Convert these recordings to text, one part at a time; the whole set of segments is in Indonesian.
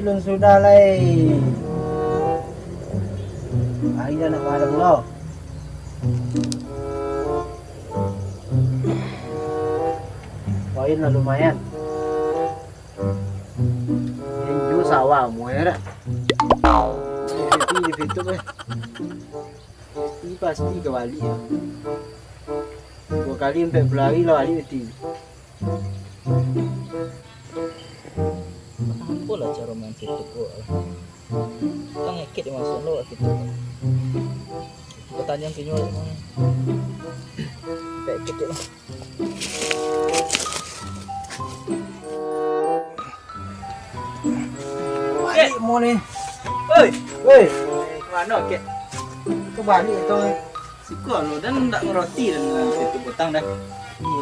Ilun sudah lah. Hari dah nak malam lo. Poin lah lumayan. Yang jual sawah muara. Di situ kan. Pasti kembali ya. 2 kali sampai berlari lah hari itu. Apa lah cara main situ gua? Kita ngekit masuk lo gitu. Pertanyaan kinyo mana? Kayak kecil lah. Balik mau ni. Oi, Weh, mana kek? kembali itu. Sikul lo dan tak ngeroti dan situ butang dah.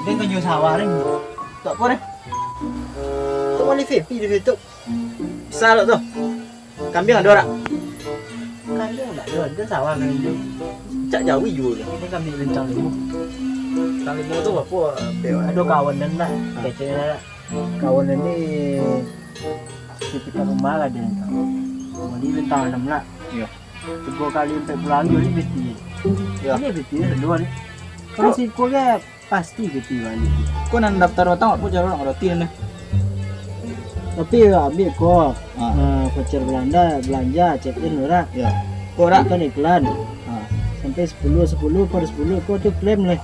Dia kan jual sawah ni. Tak apa dah. Tu mana Fepi di situ. Bisa lo tu. Kambing ada orang. Kan dia tak ada, dia sawah kan dia. Cak jawi juga. Dia kambing lencang ni. Tang limo tu apa? Ada kawan dan nak. Kecil kawan ni di kita rumah lah dia. Mandi lentang enam lah. Ya. 2 kali sampai berlari ni mesti. Ya. Ini mesti dua ni. Kalau si kau ke pasti mesti balik. Kau nak daftar utang apa cara orang ngeroti ni? Tapi ambil kau voucher belanja check in orang. Ya. Kau orang Kan iklan. Ah. Sampai 10 per 10 kau tu klaim lah.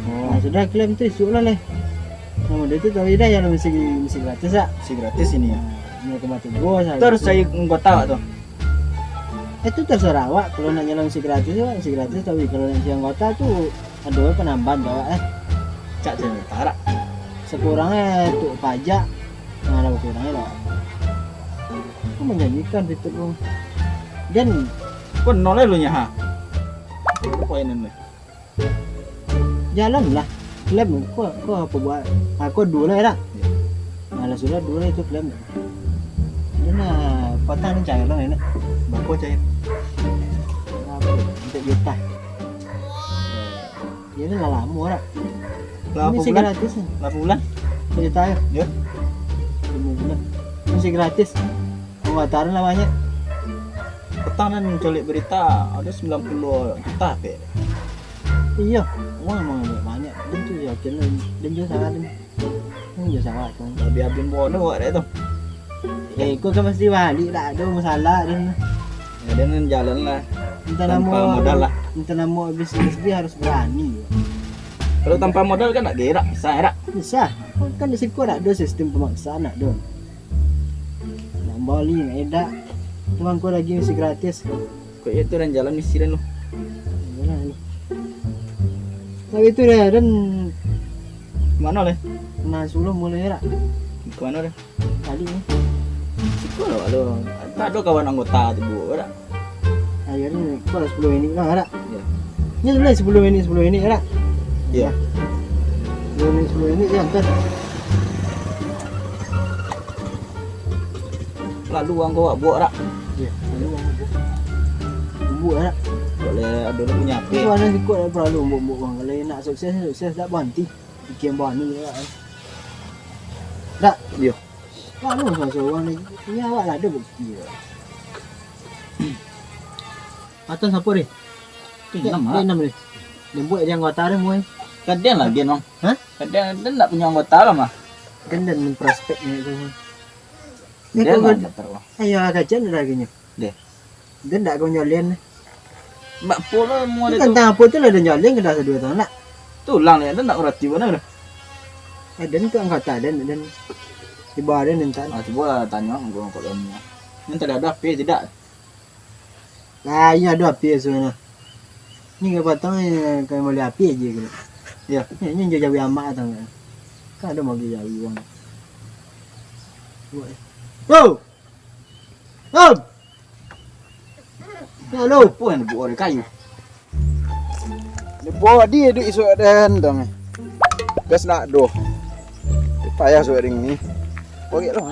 Nah, sudah klaim tu esok lah lah. Nama dia tu tahu dah yang mesti gratis tak? si gratis ini ya. Mau ke mati gua saja. Terus saya anggota tu. Itu terserah awak kalau nak nyala mesti gratis tapi kalau nak si anggota tu ada penambahan awak Cak je tarak. sekurangnya untuk pajak ada kurangnya lah. Kau menjanjikan itu pun dan Kau nolnya lu nya ha. Poin ni. jalan lah klaim kau apa buat aku dua lah tak? Malah sudah dua itu klaim. Ini potong ni jangan lah ini. Bako cair. Untuk juta. Ini lah lama lah. Berapa Ini sih bulan? gratis. Berapa bulan? Juta ya. Ya. 5 bulan. Masih gratis. Pengataran lah banyak. Petang dan colik berita ada 90 juta pe. Iya. Wah memang banyak. Dan tu ya kena dan juga sangat dan. Ini juga sangat kan. Lebih abin bono buat dia tu. Kau kan mesti balik tak ada masalah dan Ya, dia nan jalan lah. minta Tanpa modal lah. Minta nama bisnis dia harus berani. Kalau tanpa modal kan tak gerak, bisa ya tak? Bisa. Kan di situ ada sistem pemaksaan ada. Nak bali nak edak. Tuan kau lagi mesti gratis. Kau itu dan jalan misi dan lu. Yalah ni. Tapi itu dah dan Mana leh? nah suluh mulai tak? Ke mana dah? Tadi ni. Sikul lah lu. Tak ada kawan anggota tu bu, tak? Akhirnya kau dah 10 minit lah tak? Ya. Ni sebenarnya 10 minit tak? Ya. 10 minit je kan. Lalu orang kau buat tak? Ya. Buat tak? Boleh ada lu punya apa? Itu ada ikut dah perlu buat orang. Kalau nak sukses tak berhenti. Fikir berani tak? Tak? Dia. Mana seorang ni? Ni awak lah ada bukti. Atau siapa ni? Tu enam ah. 6 ni. Dia buat dia anggota dia muai. Kadang lah dia nong. Hah? Kadang dia tak punya anggota lah mah. Kan dan prospek ni tu. Dia kau nak daftar wah. ayo kajian dah gini. Dia. Dia tak kau nyalin. Mbak Polo mau dia Kan tu. tang apa tu lah dia nyalin ke dah 2 tahun nak. Tulang dia tak ngerti mana dah. Dan tu anggota dan di bawah dia nanti. Ah coba tanya gua kalau ni. Yang tak ada apa tidak. Lah ya ada api sebenarnya. Ni ke patang kan boleh api aja gitu. Ya. Ni jauh amat tang. Kan ada mau jauh uang. Oh. Oh. Halo. Apa yang buat orang kayu? Dia bawa dia duk isu dan dong. Gas nak doh. Payah suat ring ni. Bagi lah.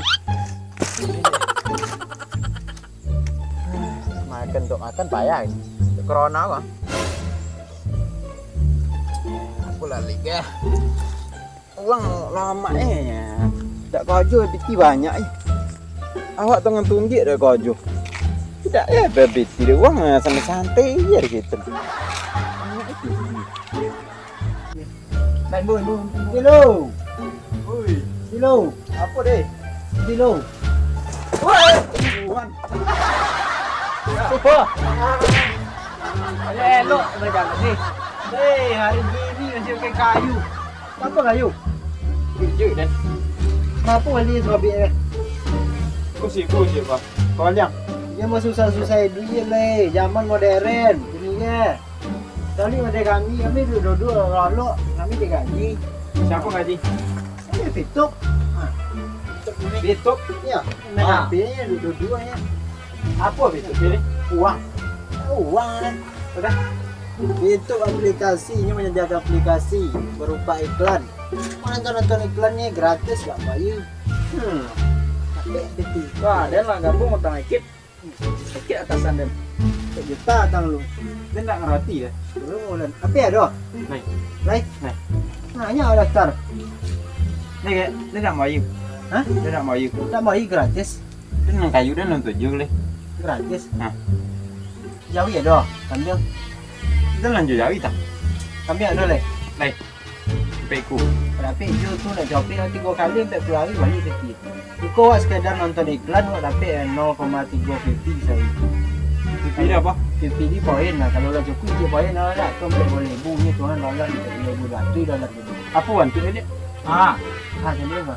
Makan untuk makan payah ini. Corona kok. Aku lah liga. Uang lama tak kaju piti banyak. Awak tengah tunjuk dah kau jo. Tidak ya baby tidak uang santai-santai ya gitu. Baik bu, kilo, Oi, kilo, apa deh? kilo. Woi, Tuhan. Apa? Elok berjalan ni. Hei, hari gini masih pakai kayu. Apa kayu? Kejut dan Kenapa kali sobek? Kusi pak. Kau liang. Dia mau susah-susah duit le, zaman modern. Ini ya. Kali ada kami duduk lalu kami digaji. Siapa ngaji? Ini fituk. Betok. Ya, main HP-nya duduk ya. Apa betok ini? Uang. Uang kan. Udah. Itu aplikasinya menyediakan aplikasi berupa iklan. Nonton iklannya gratis gak bayar. Betul. wah dan lah gabung utang ikit. Ikit atasan dan. Juta tang lu. Dia tak ngerti ya. Lu bulan. Apa ya doh? Baik. Baik. Baik. Nanya daftar. Dia tak mau yuk. Hah? Dia tak mau yuk. Tak bayar gratis. Dia nang kayu dan nang tujuh le. Gratis. Hah. Jauh ya doh. Kambing. Dia lanjut jauh tak. Kambing ada le. Peku. Berapa itu tu nak shopping nanti 3 kali sampai pelari balik sikit. Iko awak sekadar nonton iklan awak dapat 0,350 saya. Pilih apa? 50 ni poin lah. Kalau dah cukup je poin lah tak. Kau ambil boleh bunyi tuan dolar $200 gitu. Apa wantu dia? Ah, jadi apa?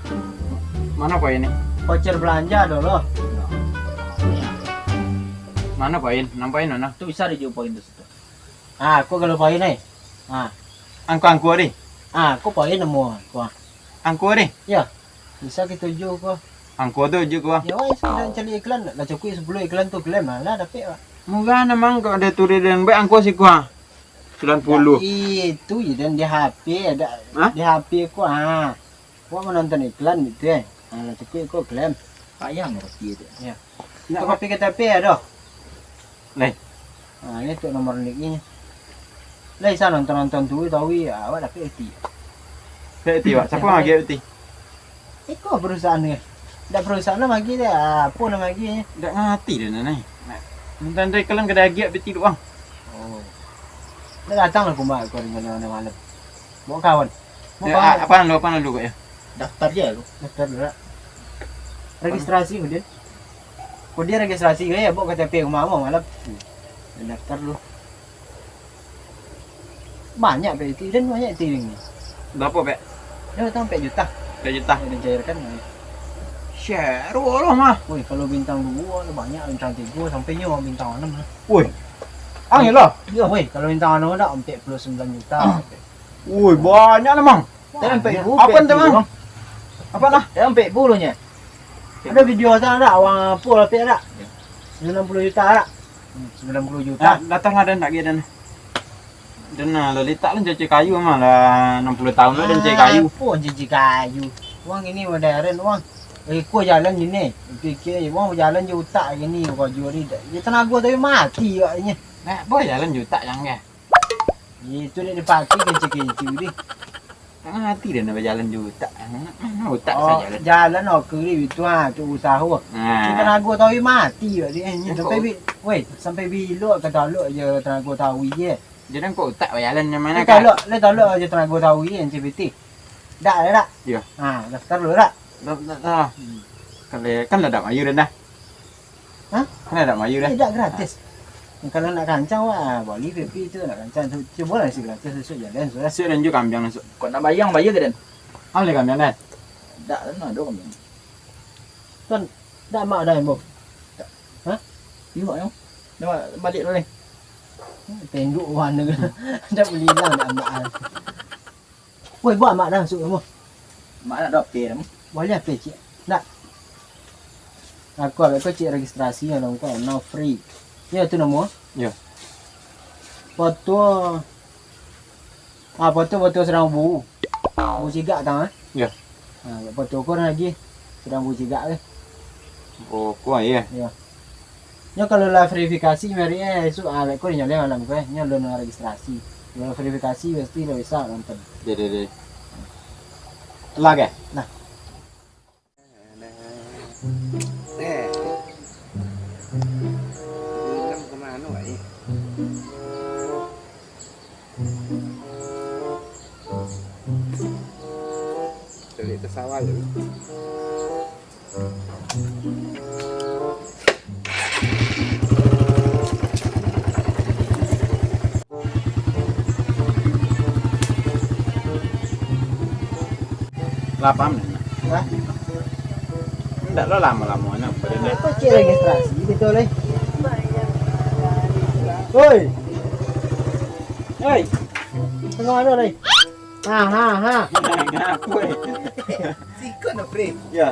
Mana poin ni? Voucher belanja dulu. Mana poin? 6 poin mana? Tu bisa dia poin tu situ. Ah, aku kalau poin ni. Ah, Angku ni. aku poin nemu aku. Angku ni. Bisa kita tuju ko. Angku tu je gua. Ya wei sudah cari iklan dah cukup 10 iklan tu klaim lah dapat. Murah namang kau ada turis dan baik angku si gua. 90. Itu je dan di HP ada. Hah? Di HP aku Gua menonton iklan gitu lah cukup aku klaim. Payah ngerti tu. Nak kopi KTP ada. Lai. Ini tu nomor niknya. Lai sana nonton tu tahu ya awak dapat itu. Beti wak. Siapa lagi beti? Iko perusahaan ni. Dah perusahaan lah bagi dia. Apa nama bagi? Tak ngerti dia nanai. Minta dari kalian kedai giat beti doang. Oh. Dah datang lah kumbak kau dengan malam. Bawa kawan. Apa lu ya? Daftar dia lu. Daftar dulu. Registrasi kemudian registrasi ya bawa KTP rumah malam. Daftar dulu. Banyak PT dan banyak tiring ni. Berapa pek? Dia sampai juta. 2 juta. Dia cairkan. Share lah mah. Woi, kalau bintang 2 banyak bintang 3 sampai nyawa bintang 6 lah. Woi. Angin lah. Ya, woi, kalau bintang 6 dah 49 juta. Woi, banyak lah mang. Dia sampai ibu. Apa tu mang? Apa lah? Dia sampai bulunya. Ada video sana tak awang apa lah tak? 90 juta tak? 90 juta. Datang ada nak dia dan. Dan letak lah cuci kayu mah lah 60 tahun lah dan cuci kayu. Apa cuci kayu? Wang ini modern wang. Kau jalan gini. Fikir je wang jalan je utak gini kau jual ni. Dia tenaga tapi mati katanya. Nak boleh jalan juta yang ke? Itu dia dipakai kencing-kencing ni. Jangan hati dia nak berjalan juta. Mana otak Oh, saya jalan. jalan okey itu tu usaha. Dia tenaga tapi mati katanya. Sampai bila kata lu je tenaga tahu je. Jadi kau otak berjalan yang mana Ni kalau aja tenaga tahu ye CBT. Dak dah tak? Ya. Daftar dulu tak? Dah. Kan dah mayu dah. Hah? Kan dah mayu dah. Tidak gratis. Kalau nak kancang boleh PP tu nak kancang cuba lah sih gratis esok jalan sudah. Nasi dan juga kambing masuk. Kau nak bayang bayar ke dan? Apa kambing dah? Tak nak ada kami. Dak mak dah boh. Tengok yang. Dah balik dulu ni. Tenduk warna dah beli hilang dah mak. Woi buat mak dah masuk kamu. Mak nak drop pay dah. Boleh apa cik? Tak. Aku cik registrasi yang kau now free. Ya tu nama. Ya. Foto. Foto serang bu. Bu cigak tang Ya. Foto kau lagi serang bu cigak ke. Oh, kau ya. Nya kalau lah verifikasi mari esok kau ni nyala malam kau nya lo nak registrasi. Kalau verifikasi pasti lo bisa nonton. Deh. Telah ke? Nah. Cari ke sawah dulu. Lapam nih. Hah? Enggak lo lama-lama aja pada nih. Apa cek registrasi betul eh? Hoi. Hei. Tengok ada ni. Ha. Ngapain? Sikut na pre. Ya,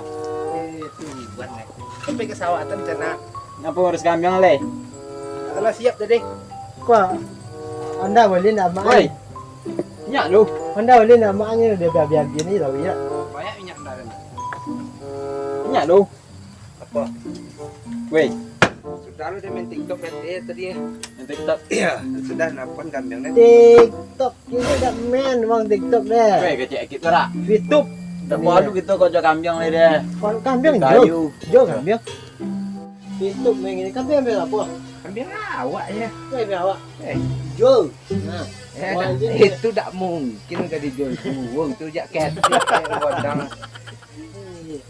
Tu buat ni. Sampai ke sawah tan cana. ngapa harus kambing le? Kalau siap tadi. Kau anda boleh nak Woi. mak. Nyak lu. Anda boleh nak maknya dia biar gini tau ya. Banyak minyak dah. Nyak lu. Apa? Woi, Sudah lu dia main TikTok tadi. yang TikTok. Iya, sudah napon kambing ni. TikTok kita dah main bang TikTok deh. Woi, kecek kita rak. YouTube. Tak malu kita kau jaga kambing le deh. Kalau kambing Kayu. Jo kambing. YouTube main ini kambing ambil apa? Kambing awak ya. Kau ambil awak. Eh, Jo. Nah. Wah, itu tak mungkin kan dijual buang tu jak ket bodang.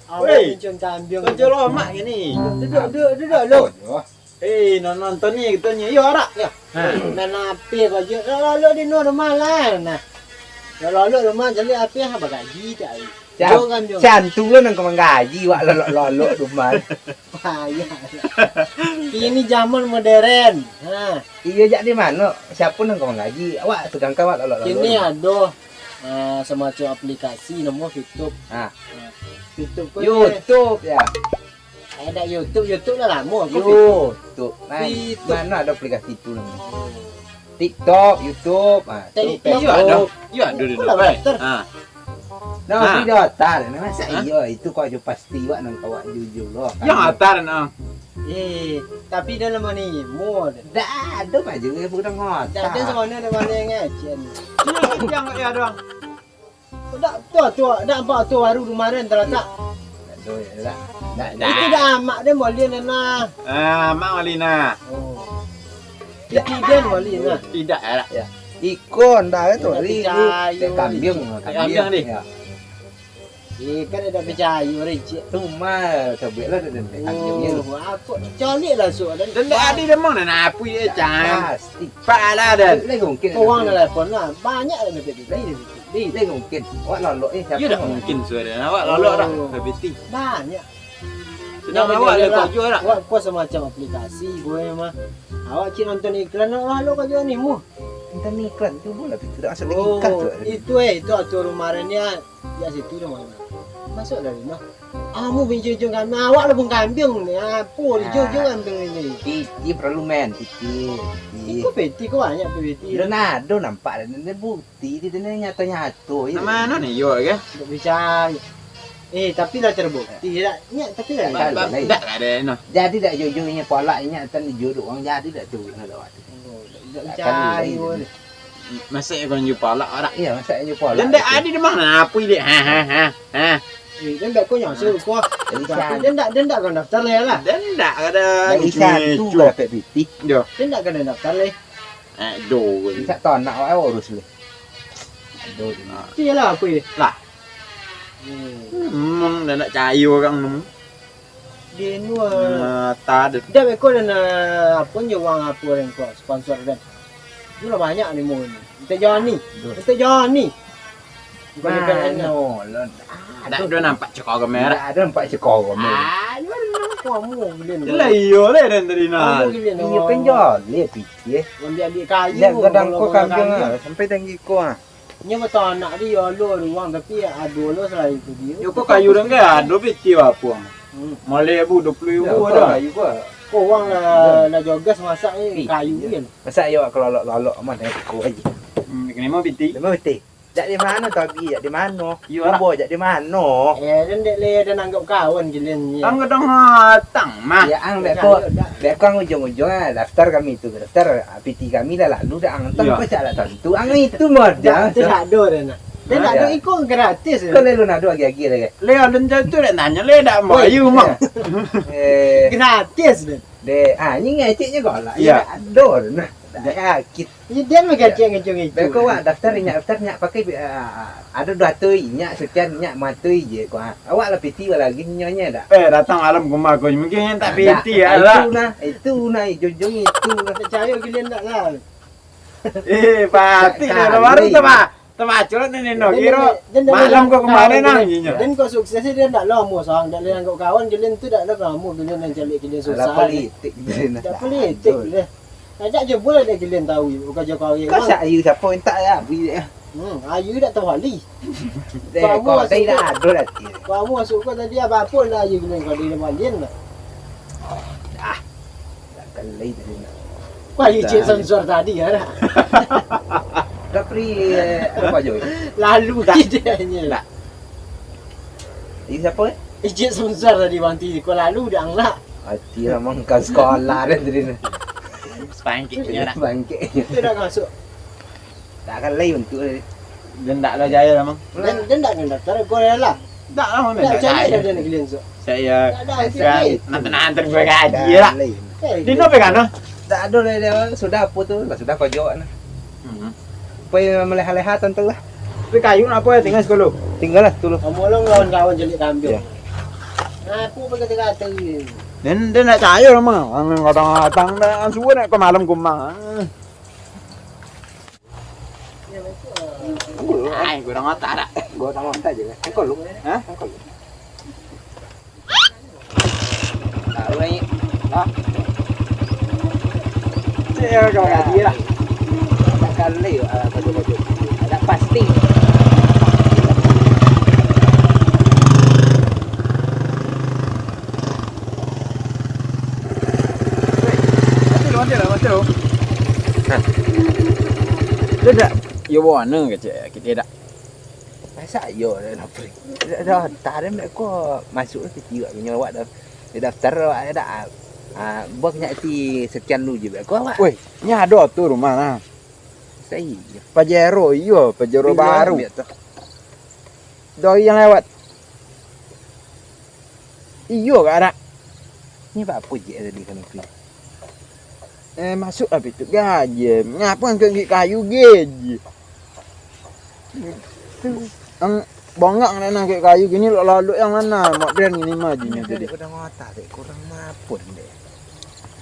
Awak Wei. mencun kambing. Kau jual mak gini. Duduk lu. Eh, nonton ni kita ni. Yo rak. Ya. Main api kau je. Lalu di rumah lah. Nah. Lalu rumah jadi api apa gaji tak? Jo kambing. Cantung lu nang kemang gaji wak lolok rumah. Payah. Ini zaman modern. Ha. Iya jak di mana? Siapa nang kemang gaji? Awak tukang kawat lolok. Ini ada semacam aplikasi nama YouTube. Ah. YouTube pun YouTube ya. ada YouTube dah lama aku. YouTube. YouTube. Mana ada aplikasi itu namanya? TikTok, YouTube, TikTok. Yo ada. Yo ada Kau dulu. dah master. Ah. Nah, Ah. video tar. Masa Ah. iya itu kau aja pasti wak nang kawak jujur loh. Yang atar nah. Tapi dalam ni mod. Dah ada aja ya bukan ngot. Tak ada semuanya ada mana yang ngajian. Yang ya doang. Tak dah apa tu baru kemarin terletak. Ada ya dah. Dah. Itu dah amak dia boleh nana. Ah, Mak Malina. Oh. Itu dia boleh nah. Tidak rak. Ikon dah itu Ya, ri percaya. kambing. Kambing ni. Ya. Kan ada percaya recik. Cuma sebab lah dan kambingnya lu. Oh, apa colik lah so dan. Dan dah ada demang nak apa dia cang. Pasti. Pak lah dan. Lagi mungkin. Orang telefon lah banyak lah beli. Lagi mungkin. Wak lolok siapa? You dah mungkin suara awak lalu rak. Habis Banyak. Sedang awak le kau jual rak. Awak kuat semacam aplikasi gue mah. Awak cik nonton iklan lalu kau jual ni mu. Kita ni iklan tu pula tapi tidak asal lagi ikat tu. Itu atur rumarannya ya situ dah mana. Masuk dari mana? Mu bincang kambing, awak lah pun kambing ni. Apa dia kambing ini? Titi perlu men, titi. Kau peti kau banyak peti. Leonardo nampak dan dia bukti dia nyata-nyata. Mana ni yo ke? Tak percaya. Tapi dah terbukti tak? Ya, tapi dah. Tak ada no. Jadi tak jujurnya polaknya tan jodoh orang jadi tak tu nak lawat. Tak percaya. Masa kau jumpa lah rak. Iya, masalahnya polak. Dan dah ada demang nak apa dia. Ha. Dan tak kau nyasuk kau. Isan. Dan tak kau daftar lah. Dan tak ada. Isan tu dapat piti. Yo. Dan tak kau daftar lah. Do. Tak tahu nak awak urus le. Aduh. Itu lah apa ni? Lah. Dah nak cair orang tu. Dia ni Tak ada. dia kau dan apa je wang apa yang kau sponsor dan. Itu lah banyak ni mu ni. Kita Johnny. Mano, Tak ada nampak cekor kamera. ada nampak cekor kami. Kamu beli ni. Lah iyo le dan tadi nak. Kamu beli ni. Iya penjual, lihat piti. Ambil kayu. Lihat kadang kau kambing sampai tinggi kau. Nya betul anak dia lo ruang tapi ada lo selain itu dia. Yo kau kayu dan ke ada piti apa? Malay bu 20,000 ada. Kayu kau. Kau orang nak jogas masak ni kayu kan. Masa awak kalau lolok mana kau aja. Kini mau piti. Lama betul. Jak di mana tapi jak di mana? Iya lah. Bobo jak di mana? Dan dek le dan anggap kawan gilian ni. Tang kadang tang mah. Ya ang bekong ujung-ujung daftar kami itu daftar PT kami dah lalu dah ang tang Ya. kau cak tentu ang itu modal. Dia tak ada dah. Dia tak ada ikut gratis. Kau lalu nak dua lagi lagi. Le dan jatuh dah nanya le dak mau ayu mah. Eh Gratis dah. de ni ngeceknya kau lah. Ya. Ada nah. yakin. Ya dia mah ngeceng itu. Baik kau daftar nyak pakai ada 200 nyak sekian nyak matui je kau. Awak lah piti lagi nyonya dak. Datang alam rumah kau mungkin tak piti Itu nah jojong itu nah. Percaya gilian tak lah. Pati dah baru tu pak. Terbaca ni no kira malam kau kemarin nangnya. Dan kau sukses dia tak lama sang, tak lihat kau kawan gilian tu tak lama gilian yang cari gilian susah. Politik je. Tak politik dia. Ajak je boleh dia gilian tahu bukan je kau. Kau sak ayu siapa yang tak ya? Ayu tak tahu hali. Kau tak ada dah. Kamu masuk kau tadi apa lah ayu gilian kau di Malin lah. Takkan lain tadi. Kau ayu cik sensor tadi kan. Dah pri apa je? Lalu dia nya. Ini siapa? Cik sensor tadi wanti kau lalu dah nak. Hati lah mangkal sekolah dah tadi. Bangkitnya nak. Bangkit. Itu dah masuk. Tak akan lain untuk dia. Dan tak lah jaya lah mang. Dan tak daftar kau lah. Tak lah mana. Tak cari dia nak gilian so. Saya nanti gue Tak gaji lah. lain. Dino pegang no. Tak ada lah dia. Sudah apa tu? Sudah kau jawab nah. Supaya meleha-leha tentu lah. Tapi kayu nak apa ya tinggal sekolah. Tinggal lah dulu. Omolong kawan-kawan jelik kambing. Ya. Aku berkata-kata ni. Dan dia nak cahaya lah mang. Ang kadang-kadang dah semua nak ke malam kumang. Ay, kurang otak dah. Gua tak mau je kan. Kau lu. Hah? Kau lu. Tak lagi. Saya kau gaji lah. Tak kali baju-baju. Ada pasti. Mati lo. Dia dah. Ya warna ke cik kita dah. Masa yo dah pri. Dah tak ada mereka masuk ke jiwa punya awak dah. Dia daftar awak dah. Buat nyak ti sekian lu je kau awak. Woi, ni ada tu rumah nah. Saya. Pajero iyo, Pajero baru. Doi yang lewat. Iyo ke ada. Ni apa je tadi kan pri. Masuk habis tu gaji. Ngapa ke kayu gaji? Ang bongak nak ke kayu gini lalu yang mana modern ini majunya tadi. Kurang otak dek, kurang mapun dek.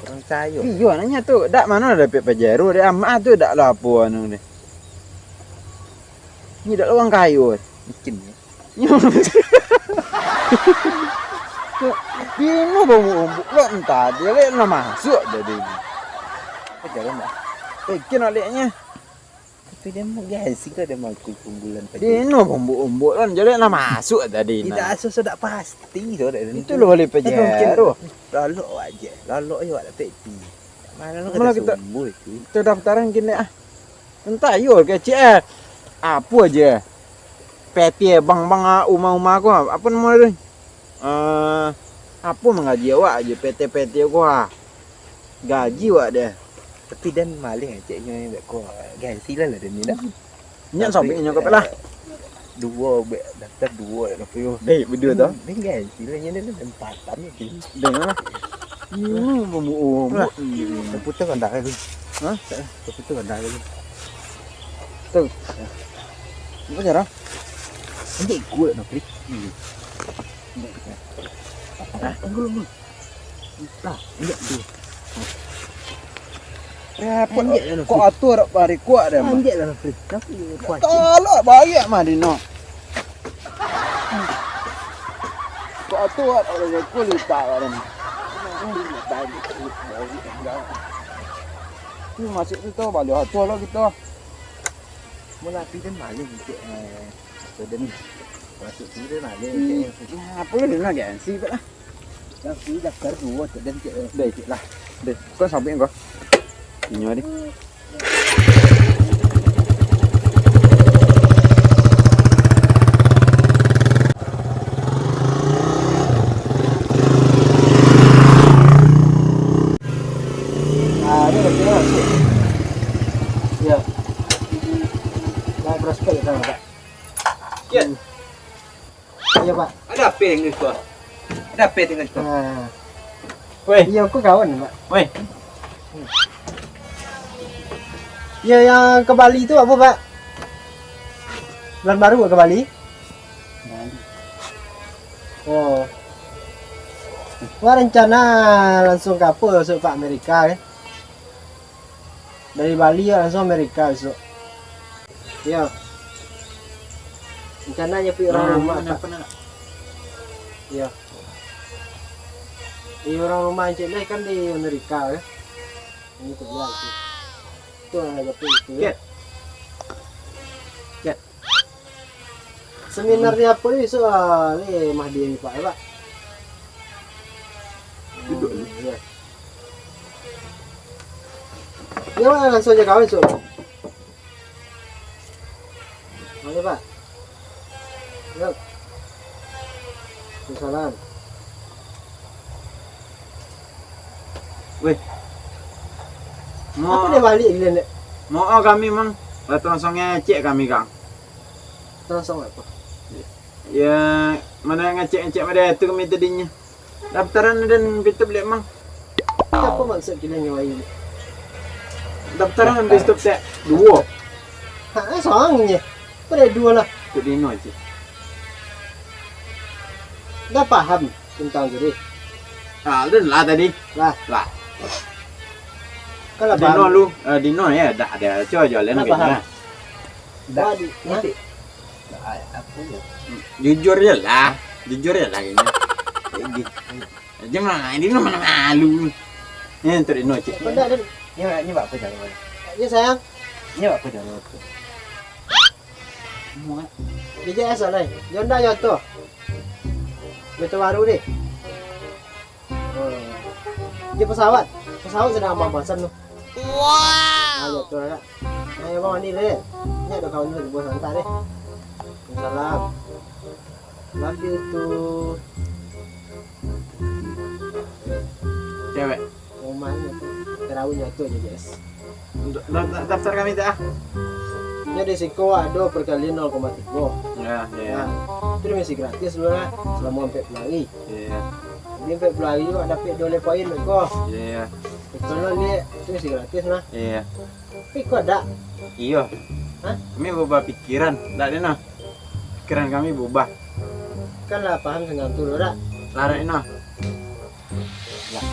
Kurang sayur. Iyo nanya tu, dak mana ada Pajero dia amat tu dak lapo anu ni. Ni dak lawang kayu. Mungkin ya. Bino bumbu lo entah dia le nak masuk tadi. Jalan tak? Kena leknya. Tapi dia mau gengsi ke dia mau kumpulan pajak. Dino bumbu kan jadi nak masuk tadi. Tidak sudah pasti tu. Itu lo boleh Pajero. Lalu aja. Lalu aja ada peti. Mana lu Mana kata kita- sumbu itu. Itu daftaran gini Entah yo kecil. Apa aja. Peti bang rumah aku apa nama dia? Apa mengaji awak aja PT gua. Gaji awak dia. Tapi dan maling aja yang kau gengsi lah dia ni dah. Nyak sampingnya kau pelah. Dua daftar dua dah puyuh. Deh, berdua tu. Dia gengsi lah yang dia empatan ni. Dengar. Bumbu. Putar kan dah lagi. Hah? Putar kan dah lagi. Apa cara? Ini gue nak klik. Belum. Lah, ini tu. Repot kok atur bari kuat dah. Anjek lah nak klik. Tapi kuat. Tolak banyak mah Dino. Kok atur ada kulit tak ada. Ni masuk kita balik atur lah kita. Mula pidan maling cik. Pidan masuk sini maling cik. Apa lu nak gengsi tak lah. Tapi daftar dua cik dan cik. Deh cik lah. Deh, kau samping kau. Ini ada. Ini betul sih. Ya. Mau prospek kan Pak? Ya. Iya Pak. Ada apa dengan kau? Ada apa dengan kau? Weh, Iya aku kawan Pak. weh. Ya yang ke Bali itu apa Pak? Bulan baru nggak ke Bali? Oh. Wah rencana langsung ke apa besok Pak Amerika kan? Dari Bali ya langsung Amerika besok. Iya. Rencananya pergi orang rumah Pak. Iya. Di orang rumah Encik Nai kan di Amerika ya. Ini kerja itu. Itu yang ada itu ya. Ket. Seminarnya apa nih soal ini Mahdi Pak ya Pak? Duduk. Iya. Ya Pak langsung aja kawan soal. Mana Pak? Yuk. Salam. Weh. Apa dia balik gila ni? Mau kami mang. Datang langsung ngecek kami Kang. Langsung apa? Ya mana ngecek pada itu kami tadinya. Daftaran dan kita beli mang. Apa maksud gila ni wahai? Daftaran habis tu tak dua. Ha, soangnya. Pada dua lah. Tu dino je. Dah paham tentang jadi. Ah, dan lah tadi. Lah, Lah. kalau Dino paham. lu, dino ya dah ada coba jualan Kenapa, gitu. Han? Nah. Dah. Wah, Nanti. Apa ya? Jujur je lah. Jujur je lah ini. Jangan ini mana malu. Ni tu dino cik. Benda dan Ini apa jalan? ya sayang. Ini apa jalan? Dia asal lah. Yonda yo tu. Betul baru ni. Dia pesawat. Pesawat sedang ambil tu. Wow. Ayo tu lah. Ayo bawa ni le. Ni ada kawan ni buat hantar deh. Salam. Love you too. Cewek. Rumah ni tu. Terawihnya tu aja guys. Daftar kami tak? Ini risiko ada perkalian 0,3. Ya, Ya. Itu dia masih gratis dulu lah. Selama 40 hari. Ya. Dia 40 hari juga dapat 2 poin kau. Ya. Kalau ni itu masih gratis lah. Iya. Tapi kau ada. Iya. Hah? Kami berubah pikiran. Tak ada nah. Pikiran kami berubah. Kan lah paham dengan tu dah. Larat nah. Lah.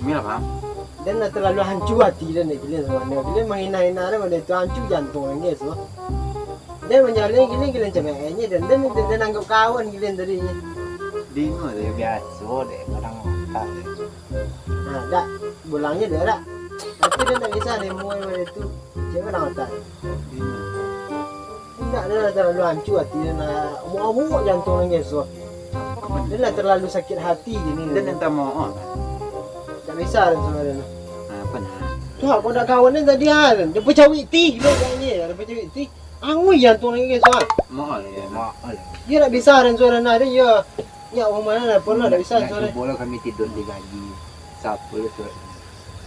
Kami lah paham. Dan dah terlalu hancur hati dia nak gila sama dia. Dia menghina-hina dia pada tu hancur jantung orang dia semua. Dia menjalin gila cemeknya dan dia nanggap kawan gila tadi. Dino dia. Biasa deh, orang otak deh. Nah, dak bulangnya dia dak. Tapi dia tak bisa dia muai pada tu. Cewek orang otak. Dino. Tidak dia dah terlalu hancur hati dia nak umur jantung orang dia semua. Dia dah terlalu sakit hati gini. Dan yang tak mau. Tak bisa dia sama dia. Apa nah? Tu kau dah kawan dia tadi kan. Dia pecawik ti dia katanya. Dia pecawik ti. Angui jantung orang dia semua. Mau lah ya. Mak, Dia tak bisa dan suara nak dia ya. Ya orang mana nak pun tak bisa suara. Bola kami tidur di gaji. Siapa le tu?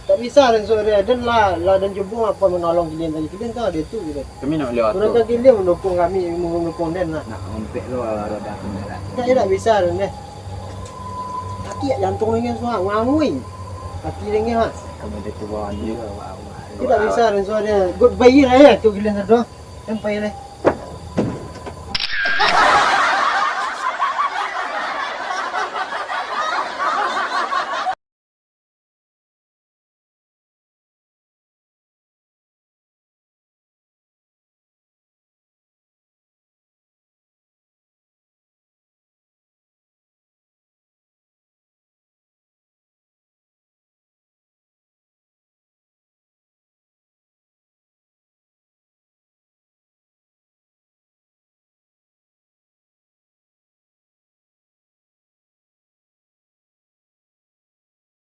Tak bisa dan suara dan lah dan jubung apa menolong kalian tadi. Kalian tahu dia tu gitu. Kami nak lewat tu. Mereka kalian mendukung kami, mendukung dan lah. Nak ompek lo roda kendaraan. Dia tak bisa dan dia. Kaki jantung dia semua ngangui. Kaki dia ha. Kami ada tu bawa ni. Dia tak bisa dan suara dia. Goodbye lah ya tu kalian tu. Sampai lah.